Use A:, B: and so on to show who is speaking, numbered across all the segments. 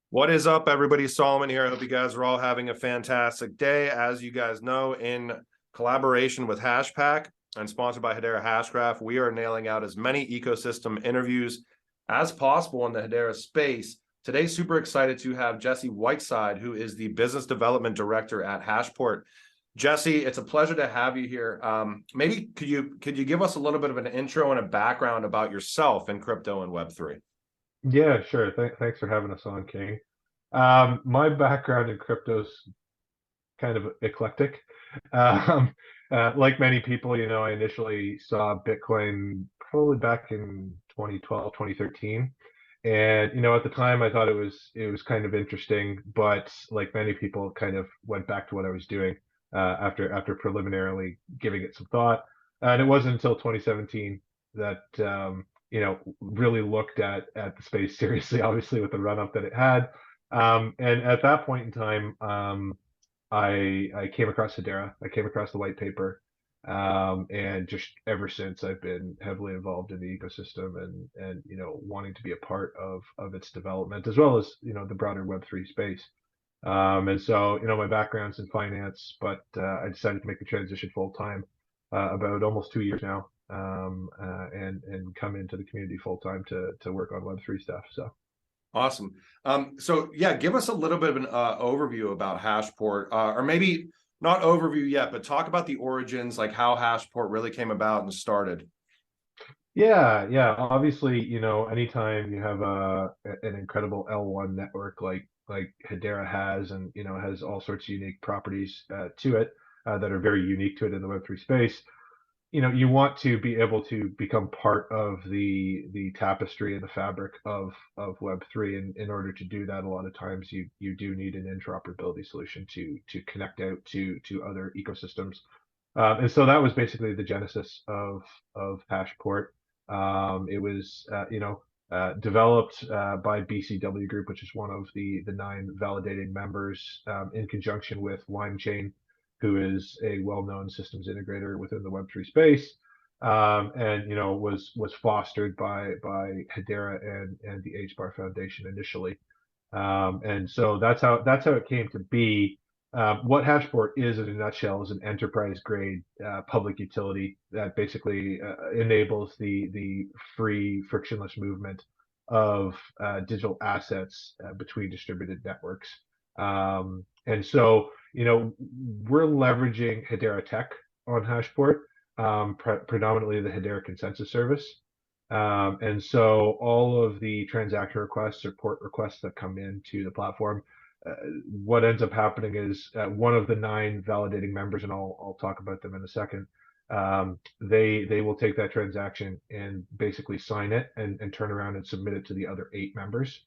A: What is up, everybody? Solomon here. I hope you guys are all having a fantastic day. As you guys know, in collaboration with Hashpack and sponsored by Hedera Hashgraph, we are nailing out as many ecosystem interviews as possible in the Hedera space. Today, super excited to have Jesse Whiteside, who is the Business Development Director at Hashport. Jesse, it's a pleasure to have you here. Maybe could you give us a little bit of an intro and a background about yourself in crypto and Web3?
B: Yeah, sure. Thanks for having us on, King. My background in crypto's kind of eclectic. Um, like many people, I initially saw Bitcoin probably back in 2012, 2013. And, at the time I thought it was kind of interesting, but like many people kind of went back to what I was doing after preliminarily giving it some thought. And it wasn't until 2017 that really looked at the space seriously, obviously with the run up that it had. And at that point in time, I came across Hedera. I came across the white paper, and just ever since I've been heavily involved in the ecosystem and wanting to be a part of its development as well as the broader Web3 space. And so my background's in finance, but I decided to make the transition full time about almost 2 years now, and come into the community full time to work on Web3 stuff. So.
A: Awesome. So yeah, give us a little bit of an overview about Hashport, or maybe not overview yet, but talk about the origins, like how Hashport really came about and started.
B: Yeah. Obviously, anytime you have an incredible L1 network like Hedera has, and has all sorts of unique properties to it that are very unique to it in the Web3 space, you want to be able to become part of the tapestry and the fabric of Web3. And in order to do that, a lot of times you do need an interoperability solution to connect out to other ecosystems. And so that was basically the genesis of Hashport. It was developed by BCW Group, which is one of the 9 validating members, in conjunction with LimeChain, who is a well-known systems integrator within the Web3 space, and was fostered by Hedera and the HBAR Foundation initially. And so that's how it came to be. What Hashport is in a nutshell is an enterprise grade public utility that basically enables the free frictionless movement of digital assets between distributed networks. And so we're leveraging Hedera Tech on Hashport, predominantly the Hedera Consensus Service. And so all of the transaction requests or port requests that come into the platform, what ends up happening is one of the 9 validating members, and I'll talk about them in a second, they will take that transaction and basically sign it and turn around and submit it to the other 8 members.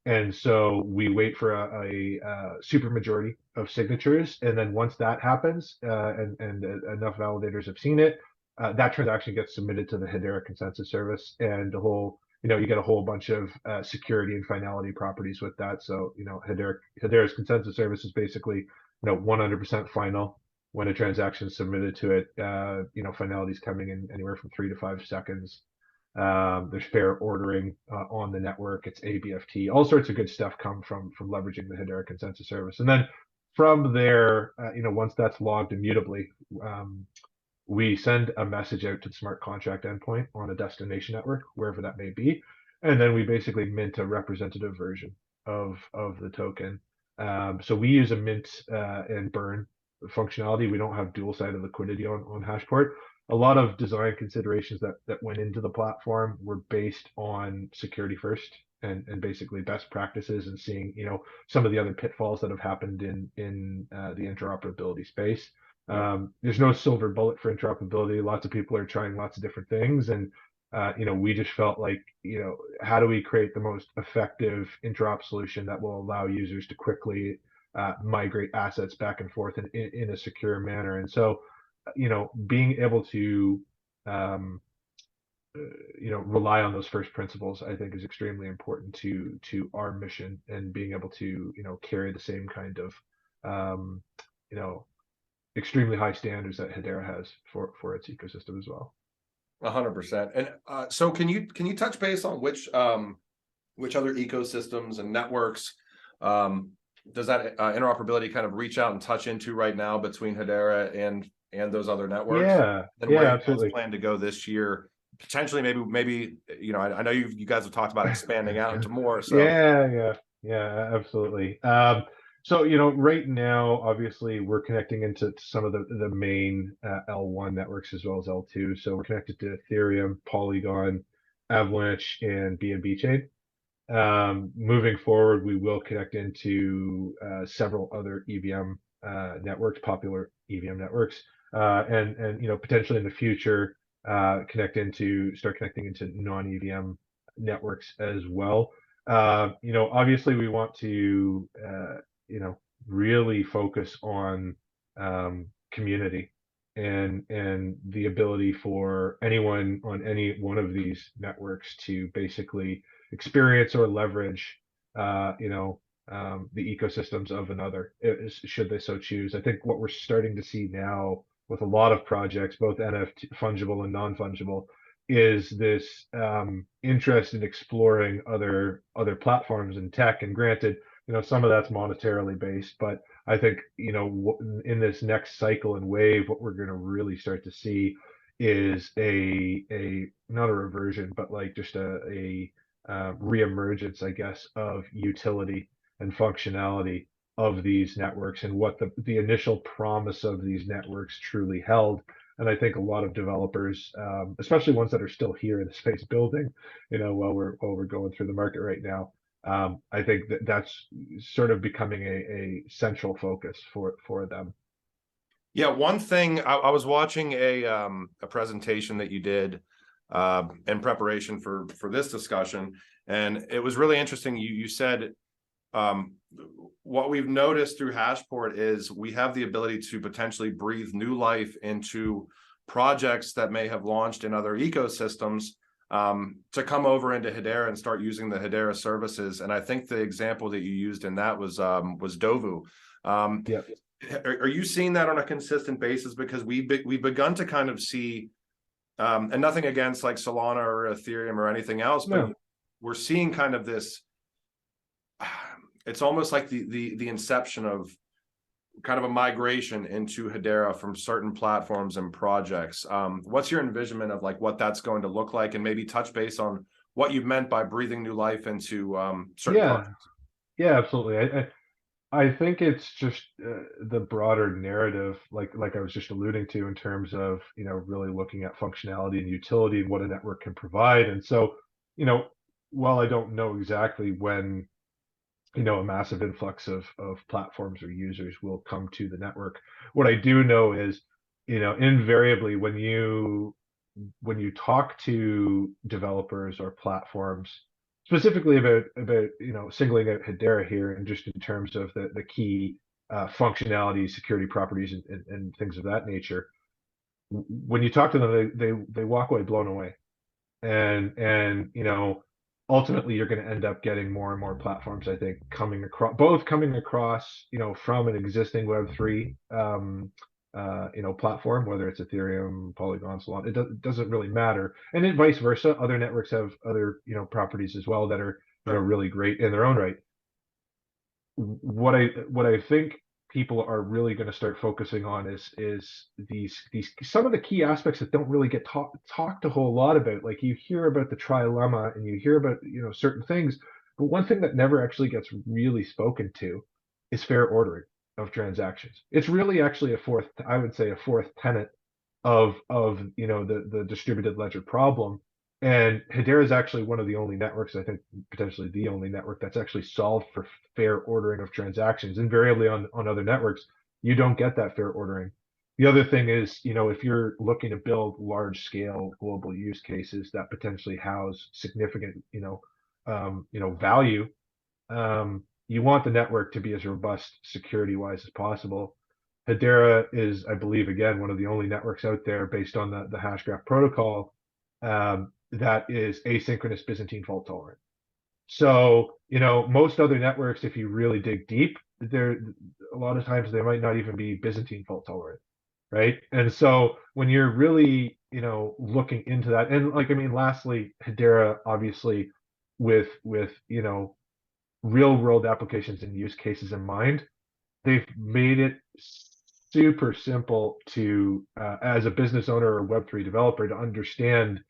B: And so we wait for a super majority of signatures, and then once that happens, and enough validators have seen it, that transaction gets submitted to the Hedera Consensus Service, and the whole, you get a whole bunch of security and finality properties with that. So Hedera's Consensus Service is basically 100% final when a transaction is submitted to it. Finality is coming in anywhere from 3 to 5 seconds. There's fair ordering on the network. It's ABFT. All sorts of good stuff come from leveraging the Hedera Consensus Service. And then from there, once that's logged immutably, we send a message out to the smart contract endpoint on a destination network, wherever that may be, and then we basically mint a representative version of the token. So we use a mint and burn functionality. We don't have dual-sided liquidity on Hashport. A lot of design considerations that went into the platform were based on security first and basically best practices, and seeing some of the other pitfalls that have happened in the interoperability space. There's no silver bullet for interoperability. Lots of people are trying lots of different things, and we just felt like, how do we create the most effective interop solution that will allow users to quickly migrate assets back and forth in a secure manner. And so being able to rely on those first principles, I think, is extremely important to our mission, and being able to carry the same kind of extremely high standards that Hedera has for its ecosystem as well.
A: 100%. And so can you touch base on which other ecosystems and networks Does that interoperability kind of reach out and touch into right now between Hedera and those other networks?
B: Yeah,
A: And
B: yeah,
A: where you guys
B: absolutely.
A: plan to go this year? Potentially, maybe you know, I know you guys have talked about expanding out into more. So
B: Yeah, absolutely. So right now, obviously, we're connecting into some of the main L1 networks as well as L2. So we're connected to Ethereum, Polygon, Avalanche, and BNB Chain. Moving forward, we will connect into several other EVM networks, popular EVM networks, and potentially in the future start connecting into non-EVM networks as well. Obviously we want to really focus on community and the ability for anyone on any one of these networks to basically experience or leverage the ecosystems of another, should they so choose. I think what we're starting to see now with a lot of projects, both NFT fungible and non-fungible, is this interest in exploring other platforms and tech. And granted, some of that's monetarily based, but I think in this next cycle and wave, what we're going to really start to see is a not a reversion, but like just a reemergence, I guess, of utility and functionality of these networks and what the initial promise of these networks truly held. And I think a lot of developers, especially ones that are still here in the space building, while we're going through the market right now, I think that's sort of becoming a central focus for them.
A: yeah, one thing I was watching a presentation that you did in preparation for this discussion, and it was really interesting. You said what we've noticed through Hashport is we have the ability to potentially breathe new life into projects that may have launched in other ecosystems, to come over into Hedera and start using the Hedera services. And I think the example that you used in that was Dovu.
B: Yeah.
A: Are you seeing that on a consistent basis? Because we've begun to kind of see, and nothing against like Solana or Ethereum or anything else, but
B: No.
A: we're seeing kind of this. It's almost like the inception of kind of a migration into Hedera from certain platforms and projects. What's your envisionment of like what that's going to look like, and maybe touch base on what you meant by breathing new life into certain
B: Yeah.
A: projects?
B: Yeah, absolutely. I think it's just the broader narrative, like I was just alluding to, in terms of really looking at functionality and utility and what a network can provide. And so, while I don't know exactly when a massive influx of platforms or users will come to the network, what I do know is, invariably when you talk to developers or platforms, specifically about singling out Hedera here, and just in terms of the key functionality, security properties, and things of that nature, when you talk to them, they walk away blown away. And ultimately you're going to end up getting more and more platforms, I think, coming across from an existing Web3 platform, whether it's Ethereum, Polygon, Solana. It doesn't really matter, and then vice versa. Other networks have other properties as well that are really great in their own right. What I think people are really going to start focusing on is these some of the key aspects that don't really get talked a whole lot about. Like, you hear about the trilemma and you hear about certain things, but one thing that never actually gets really spoken to is fair ordering of transactions. It's really actually I would say a fourth tenet of the distributed ledger problem. And Hedera is actually one of the only networks, I think potentially the only network, that's actually solved for fair ordering of transactions. Invariably on other networks, you don't get that fair ordering. The other thing is, if you're looking to build large scale global use cases that potentially house significant, value, you want the network to be as robust security wise as possible. Hedera is, I believe, again, one of the only networks out there based on the Hashgraph protocol, that is asynchronous Byzantine fault tolerant. So, most other networks, if you really dig deep, a lot of times they might not even be Byzantine fault tolerant, right? And so when you're really, looking into that, and lastly, Hedera, obviously, with real world applications and use cases in mind. They've made it super simple to, as a business owner or Web3 developer, to understand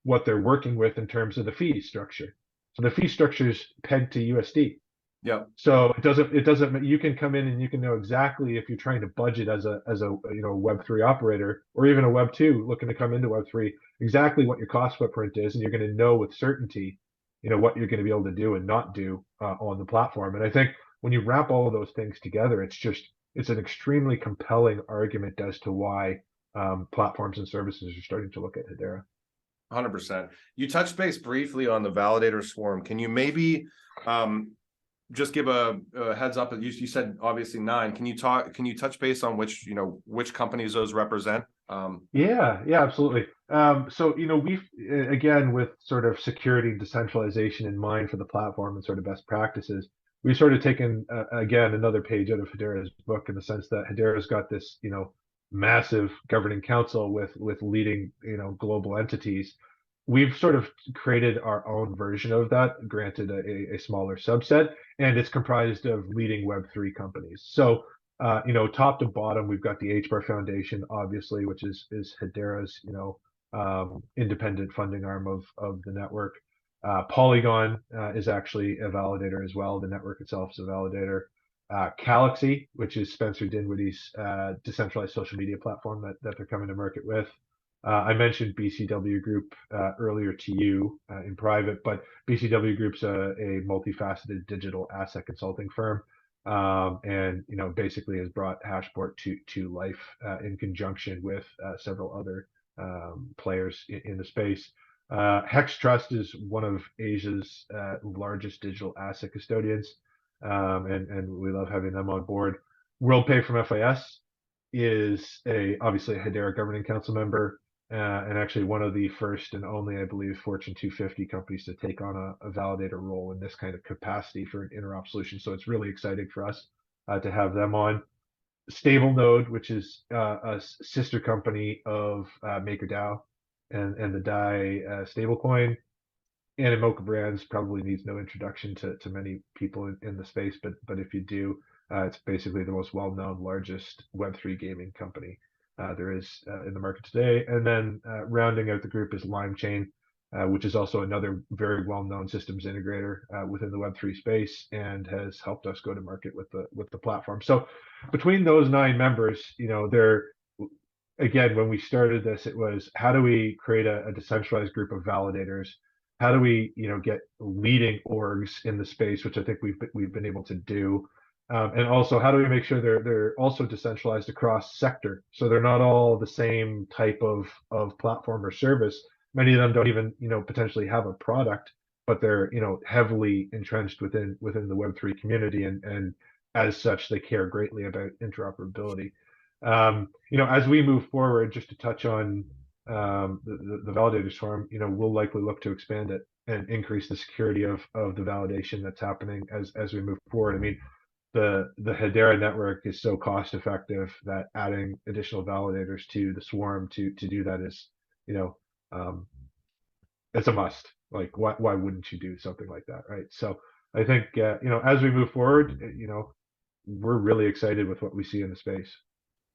B: what they're working with in terms of the fee structure. So the fee structure is pegged to USD.
A: Yep.
B: So it doesn't, you can come in and you can know exactly if you're trying to budget as a Web3 operator, or even a Web2 looking to come into Web3, exactly what your cost footprint is, and you're going to know with certainty, what you're going to be able to do and not do on the platform. And I think when you wrap all of those things together, it's an extremely compelling argument as to why platforms and services are starting to look at Hedera.
A: 100%. You touched base briefly on the validator swarm. Can you maybe just give a heads up? You said obviously 9. Can you touch base on which companies those represent?
B: Yeah, absolutely. So we've, again, with sort of security and decentralization in mind for the platform and sort of best practices, we've sort of taken again another page out of Hedera's book, in the sense that Hedera's got this massive governing council with leading global entities. We've sort of created our own version of that, granted a smaller subset, and it's comprised of leading Web3 companies. So top to bottom, we've got the HBAR Foundation, obviously, which is Hedera's independent funding arm of the network. Polygon is actually a validator as well. The network itself is a validator. Calaxy, which is Spencer Dinwiddie's decentralized social media platform that they're coming to market with. I mentioned BCW Group earlier to you in private, but BCW Group's a multifaceted digital asset consulting firm, and basically has brought Hashport to life in conjunction with several other players in the space. Hex Trust is one of Asia's largest digital asset custodians, and we love having them on board. WorldPay from FIS is obviously a Hedera Governing Council member, and actually one of the first and only, I believe, Fortune 250 companies to take on a validator role in this kind of capacity for an interop solution. So it's really exciting for us to have them on. StableNode, which is a sister company of MakerDAO and the DAI stablecoin. Animoca Brands probably needs no introduction to many people in the space, but if you do, it's basically the most well-known, largest Web3 gaming company there is in the market today. And then rounding out the group is LimeChain, which is also another very well-known systems integrator within the Web3 space, and has helped us go to market with the platform. So between those 9 members, they're, again, when we started this, it was, how do we create a decentralized group of validators? How do we, get leading orgs in the space, which I think we've been able to do, and also how do we make sure they're also decentralized across sector, so they're not all the same type of platform or service. Many of them don't even potentially have a product, but they're heavily entrenched within the Web3 community, and as such they care greatly about interoperability. As we move forward, just to touch on the validators forum, we'll likely look to expand it and increase the security of the validation that's happening as we move forward. I mean, the Hedera network is so cost effective that adding additional validators to the swarm to do that is, it's a must. Like, why wouldn't you do something like that, right? So I think as we move forward, we're really excited with what we see in the space.